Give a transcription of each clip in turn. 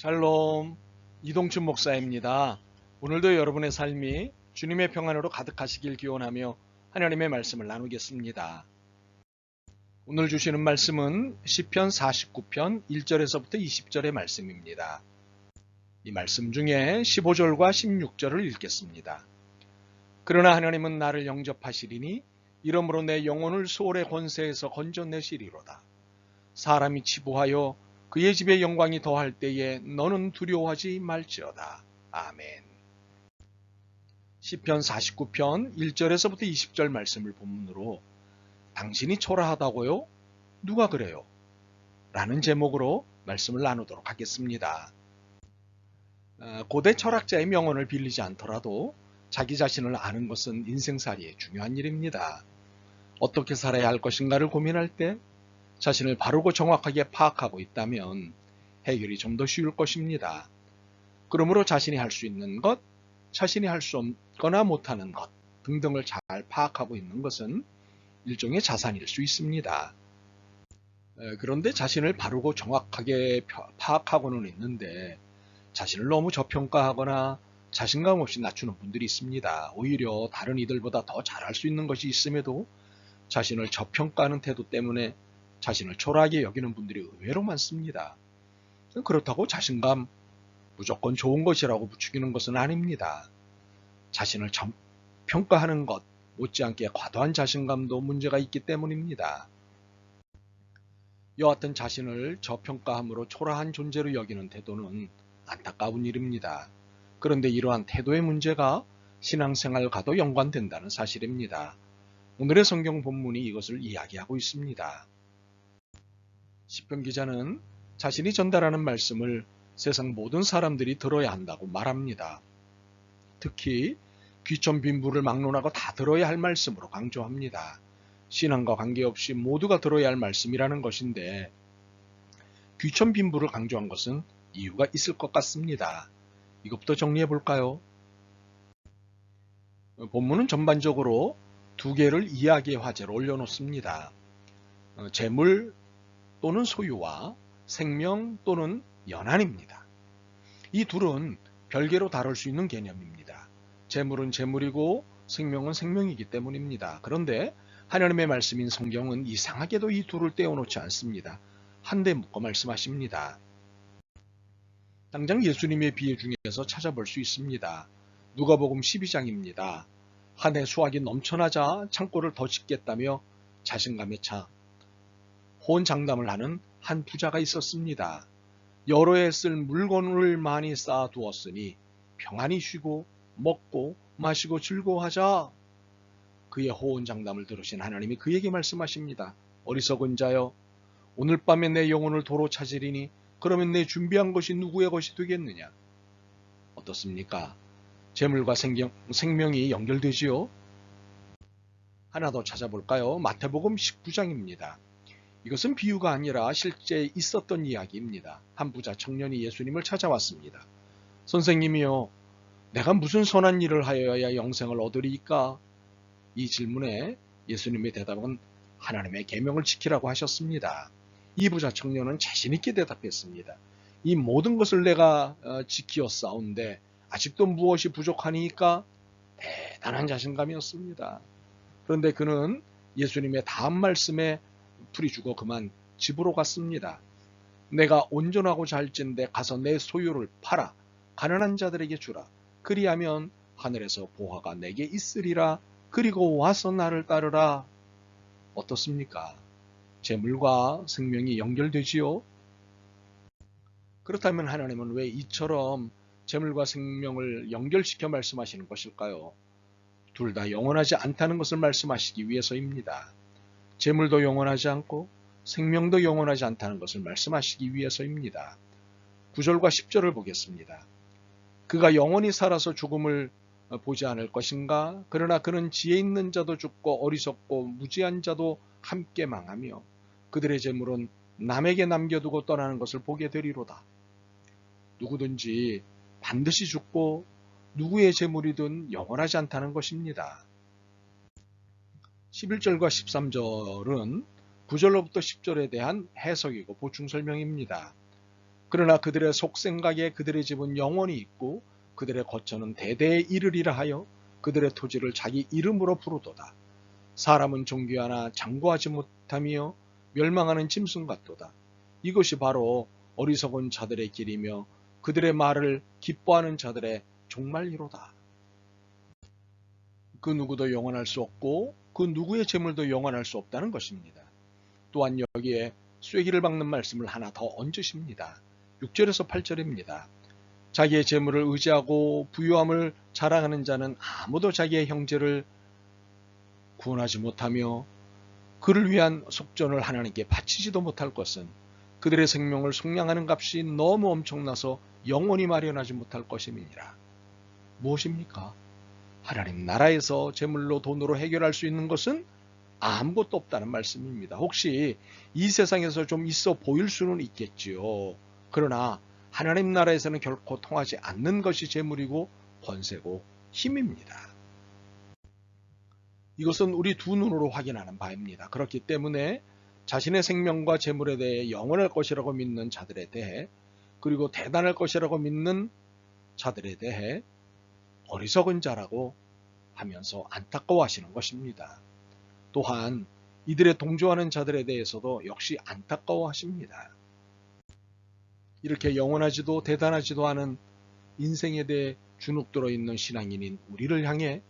샬롬, 이동춘 목사입니다. 오늘도 여러분의 삶이 주님의 평안으로 가득하시길 기원하며 하나님의 말씀을 나누겠습니다. 오늘 주시는 말씀은 시편 49편 1절에서부터 20절의 말씀입니다. 이 말씀 중에 15절과 16절을 읽겠습니다. 그러나 하나님은 나를 영접하시리니 이러므로 내 영혼을 소홀의 권세에서 건져내시리로다. 사람이 치부하여 그의 집의 영광이 더할 때에 너는 두려워하지 말지어다. 아멘. 시편 49편 1절에서부터 20절 말씀을 본문으로 당신이 초라하다고요? 누가 그래요? 라는 제목으로 말씀을 나누도록 하겠습니다. 고대 철학자의 명언을 빌리지 않더라도 자기 자신을 아는 것은 인생살이의 중요한 일입니다. 어떻게 살아야 할 것인가를 고민할 때 자신을 바르고 정확하게 파악하고 있다면 해결이 좀 더 쉬울 것입니다. 그러므로 자신이 할 수 있는 것, 자신이 할 수 없거나 못하는 것 등등을 잘 파악하고 있는 것은 일종의 자산일 수 있습니다. 그런데 자신을 바르고 정확하게 파악하고는 있는데 자신을 너무 저평가하거나 자신감 없이 낮추는 분들이 있습니다. 오히려 다른 이들보다 더 잘할 수 있는 것이 있음에도 자신을 저평가하는 태도 때문에 자신을 초라하게 여기는 분들이 의외로 많습니다. 그렇다고 자신감 무조건 좋은 것이라고 부추기는 것은 아닙니다. 자신을 평가하는 것 못지않게 과도한 자신감도 문제가 있기 때문입니다. 여하튼 자신을 저평가함으로 초라한 존재로 여기는 태도는 안타까운 일입니다. 그런데 이러한 태도의 문제가 신앙생활과도 연관된다는 사실입니다. 오늘의 성경 본문이 이것을 이야기하고 있습니다. 시편 기자는 자신이 전달하는 말씀을 세상 모든 사람들이 들어야 한다고 말합니다. 특히 귀천 빈부를 막론하고 다 들어야 할 말씀으로 강조합니다. 신앙과 관계없이 모두가 들어야 할 말씀이라는 것인데 귀천 빈부를 강조한 것은 이유가 있을 것 같습니다. 이것부터 정리해 볼까요? 본문은 전반적으로 두 개를 이야기의 화제로 올려놓습니다. 재물 또는 소유와 생명 또는 연한입니다. 이 둘은 별개로 다룰 수 있는 개념입니다. 재물은 재물이고 생명은 생명이기 때문입니다. 그런데 하나님의 말씀인 성경은 이상하게도 이 둘을 떼어놓지 않습니다. 한데 묶어 말씀하십니다. 당장 예수님의 비유 중에서 찾아볼 수 있습니다. 누가복음 12장입니다. 한 해 수확이 넘쳐나자 창고를 더 짓겠다며 자신감에 차 호언장담을 하는 한 부자가 있었습니다. 여러 해 쓸 물건을 많이 쌓아두었으니 평안히 쉬고 먹고 마시고 즐거워하자. 그의 호언장담을 들으신 하나님이 그에게 말씀하십니다. 어리석은 자여, 오늘 밤에 내 영혼을 도로 찾으리니 그러면 내 준비한 것이 누구의 것이 되겠느냐? 어떻습니까? 재물과 생명이 연결되지요? 하나 더 찾아볼까요? 마태복음 19장입니다. 이것은 비유가 아니라 실제 있었던 이야기입니다. 한 부자 청년이 예수님을 찾아왔습니다. 선생님이요, 내가 무슨 선한 일을 하여야 영생을 얻으리이까? 이 질문에 예수님의 대답은 하나님의 계명을 지키라고 하셨습니다. 이 부자 청년은 자신 있게 대답했습니다. 이 모든 것을 내가 지키었사온데 아직도 무엇이 부족하니까? 대단한 자신감이었습니다. 그런데 그는 예수님의 다음 말씀에 풀이 주고 그만 집으로 갔습니다. 내가 온전하고 잘진데 가서 내 소유를 팔아 가난한 자들에게 주라. 그리하면 하늘에서 보화가 내게 있으리라. 그리고 와서 나를 따르라. 어떻습니까? 재물과 생명이 연결되지요? 그렇다면 하나님은 왜 이처럼 재물과 생명을 연결시켜 말씀하시는 것일까요? 둘 다 영원하지 않다는 것을 말씀하시기 위해서입니다. 재물도 영원하지 않고 생명도 영원하지 않다는 것을 말씀하시기 위해서입니다. 9절과 10절을 보겠습니다. 그가 영원히 살아서 죽음을 보지 않을 것인가? 그러나 그는 지혜 있는 자도 죽고 어리석고 무지한 자도 함께 망하며 그들의 재물은 남에게 남겨두고 떠나는 것을 보게 되리로다. 누구든지 반드시 죽고 누구의 재물이든 영원하지 않다는 것입니다. 11절과 13절은 9절로부터 10절에 대한 해석이고 보충 설명입니다. 그러나 그들의 속생각에 그들의 집은 영원히 있고 그들의 거처는 대대에 이르리라 하여 그들의 토지를 자기 이름으로 부르도다. 사람은 존귀하나 장구하지 못하며 멸망하는 짐승 같도다. 이것이 바로 어리석은 자들의 길이며 그들의 말을 기뻐하는 자들의 종말이로다. 그 누구도 영원할 수 없고 그 누구의 재물도 영원할 수 없다는 것입니다. 또한 여기에 쐐기를 박는 말씀을 하나 더 얹으십니다. 6절에서 8절입니다. 자기의 재물을 의지하고 부유함을 자랑하는 자는 아무도 자기의 형제를 구원하지 못하며 그를 위한 속전을 하나님께 바치지도 못할 것은 그들의 생명을 속량하는 값이 너무 엄청나서 영원히 마련하지 못할 것임이니라. 무엇입니까? 하나님 나라에서 재물로 돈으로 해결할 수 있는 것은 아무것도 없다는 말씀입니다. 혹시 이 세상에서 좀 있어 보일 수는 있겠지요. 그러나 하나님 나라에서는 결코 통하지 않는 것이 재물이고 권세고 힘입니다. 이것은 우리 두 눈으로 확인하는 바입니다. 그렇기 때문에 자신의 생명과 재물에 대해 영원할 것이라고 믿는 자들에 대해 그리고 대단할 것이라고 믿는 자들에 대해 어리석은 자라고 하면서 안타까워하시는 것입니다. 또한 이들의 동조하는 자들에 대해서도 역시 안타까워하십니다. 이렇게 영원하지도 대단하지도 않은 인생에 대해 주눅들어 있는 신앙인인 우리를 향해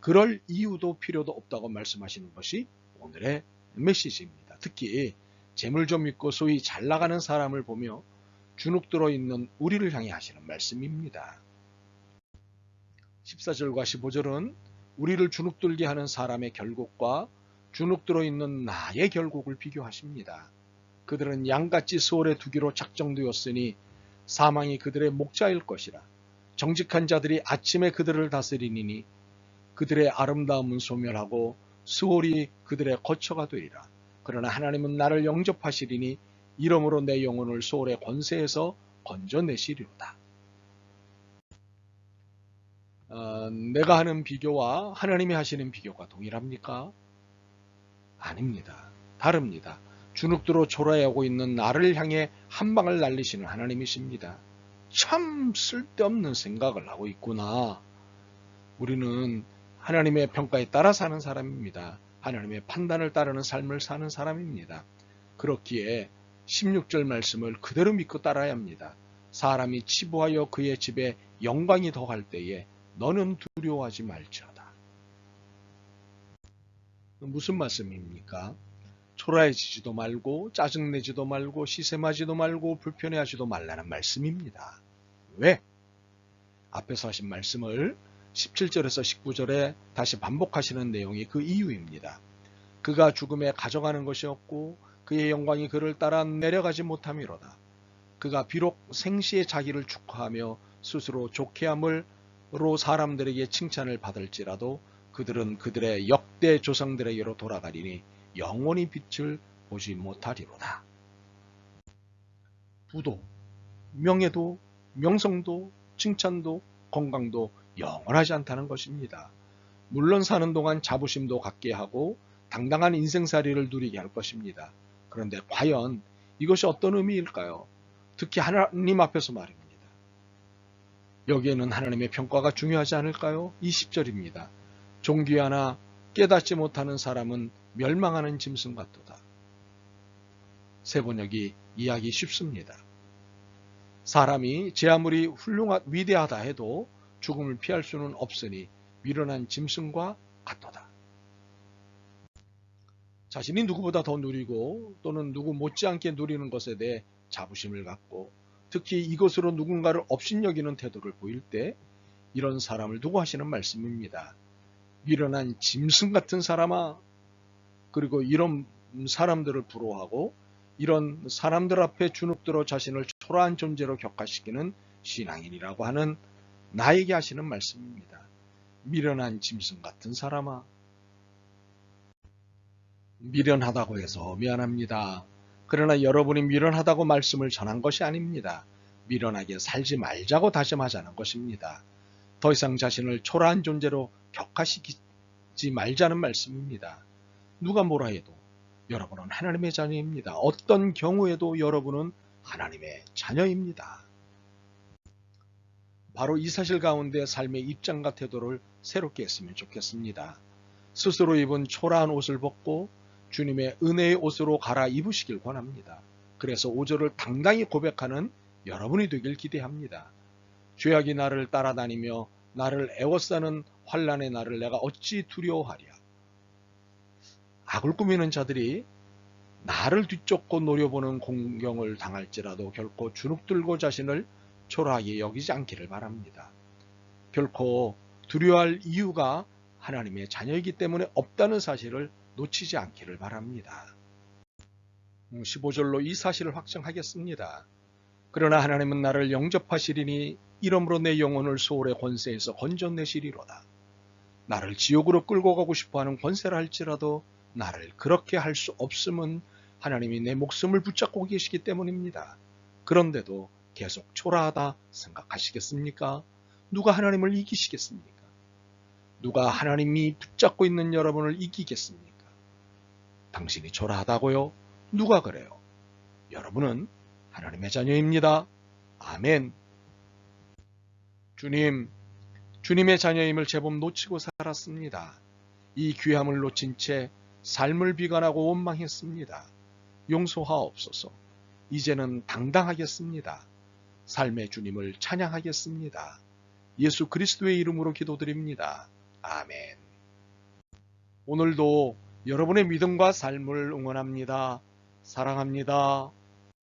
그럴 이유도 필요도 없다고 말씀하시는 것이 오늘의 메시지입니다. 특히 재물 좀 있고 소위 잘 나가는 사람을 보며 주눅들어 있는 우리를 향해 하시는 말씀입니다. 14절과 15절은 우리를 주눅들게 하는 사람의 결국과 주눅들어 있는 나의 결국을 비교하십니다. 그들은 양같이 수월에 두기로 작정되었으니 사망이 그들의 목자일 것이라. 정직한 자들이 아침에 그들을 다스리니 그들의 아름다움은 소멸하고 수월이 그들의 거처가 되리라. 그러나 하나님은 나를 영접하시리니 이러므로 내 영혼을 수월의 권세에서 건져내시리로다. 내가 하는 비교와 하나님이 하시는 비교가 동일합니까? 아닙니다. 다릅니다. 주눅들어 초라해하고 있는 나를 향해 한 방을 날리시는 하나님이십니다. 참 쓸데없는 생각을 하고 있구나. 우리는 하나님의 평가에 따라 사는 사람입니다. 하나님의 판단을 따르는 삶을 사는 사람입니다. 그렇기에 16절 말씀을 그대로 믿고 따라야 합니다. 사람이 치부하여 그의 집에 영광이 더할 때에 너는 두려워하지 말지어다. 무슨 말씀입니까? 초라해지지도 말고 짜증내지도 말고 시샘하지도 말고 불편해하지도 말라는 말씀입니다. 왜? 앞에서 하신 말씀을 17절에서 19절에 다시 반복하시는 내용이 그 이유입니다. 그가 죽음에 가져가는 것이 없고 그의 영광이 그를 따라 내려가지 못함이로다. 그가 비록 생시에 자기를 축하하며 스스로 좋게함으로 사람들에게 칭찬을 받을지라도 그들은 그들의 역대 조상들에게로 돌아가리니 영원히 빛을 보지 못하리로다. 부도, 명예도, 명성도, 칭찬도, 건강도 영원하지 않다는 것입니다. 물론 사는 동안 자부심도 갖게 하고 당당한 인생살이를 누리게 할 것입니다. 그런데 과연 이것이 어떤 의미일까요? 특히 하나님 앞에서 말입니다. 여기에는 하나님의 평가가 중요하지 않을까요? 20절입니다. 존귀하나 깨닫지 못하는 사람은 멸망하는 짐승 같도다. 세번역이 이해하기 쉽습니다. 사람이 제 아무리 위대하다 해도 죽음을 피할 수는 없으니 미련한 짐승과 같도다. 자신이 누구보다 더 누리고 또는 누구 못지않게 누리는 것에 대해 자부심을 갖고 특히 이것으로 누군가를 업신여기는 태도를 보일 때 이런 사람을 두고 하시는 말씀입니다. 미련한 짐승 같은 사람아. 그리고 이런 사람들을 부러워하고 이런 사람들 앞에 주눅들어 자신을 초라한 존재로 격화시키는 신앙인이라고 하는 나에게 하시는 말씀입니다. 미련한 짐승 같은 사람아. 미련하다고 해서 미안합니다. 그러나 여러분이 미련하다고 말씀을 전한 것이 아닙니다. 미련하게 살지 말자고 다짐하자는 것입니다. 더 이상 자신을 초라한 존재로 격화시키지 말자는 말씀입니다. 누가 뭐라 해도 여러분은 하나님의 자녀입니다. 어떤 경우에도 여러분은 하나님의 자녀입니다. 바로 이 사실 가운데 삶의 입장과 태도를 새롭게 했으면 좋겠습니다. 스스로 입은 초라한 옷을 벗고 주님의 은혜의 옷으로 갈아입으시길 권합니다. 그래서 5절을 당당히 고백하는 여러분이 되길 기대합니다. 죄악이 나를 따라다니며 나를 애워싸는 환난의 날을 내가 어찌 두려워하랴. 악을 꾸미는 자들이 나를 뒤쫓고 노려보는 공경을 당할지라도 결코 주눅들고 자신을 초라하게 여기지 않기를 바랍니다. 결코 두려워할 이유가 하나님의 자녀이기 때문에 없다는 사실을 놓치지 않기를 바랍니다. 15절로 이 사실을 확정하겠습니다. 그러나 하나님은 나를 영접하시리니 이러므로 내 영혼을 소홀의 권세에서 건져내시리로다. 나를 지옥으로 끌고 가고 싶어하는 권세라 할지라도 나를 그렇게 할 수 없음은 하나님이 내 목숨을 붙잡고 계시기 때문입니다. 그런데도 계속 초라하다 생각하시겠습니까? 누가 하나님을 이기시겠습니까? 누가 하나님이 붙잡고 있는 여러분을 이기겠습니까? 당신이 초라하다고요? 누가 그래요? 여러분은 하나님의 자녀입니다. 아멘. 주님의 자녀임을 제법 놓치고 살았습니다. 이 귀함을 놓친 채 삶을 비관하고 원망했습니다. 용서하옵소서. 이제는 당당하겠습니다. 삶의 주님을 찬양하겠습니다. 예수 그리스도의 이름으로 기도드립니다. 아멘. 오늘도 여러분의 믿음과 삶을 응원합니다. 사랑합니다.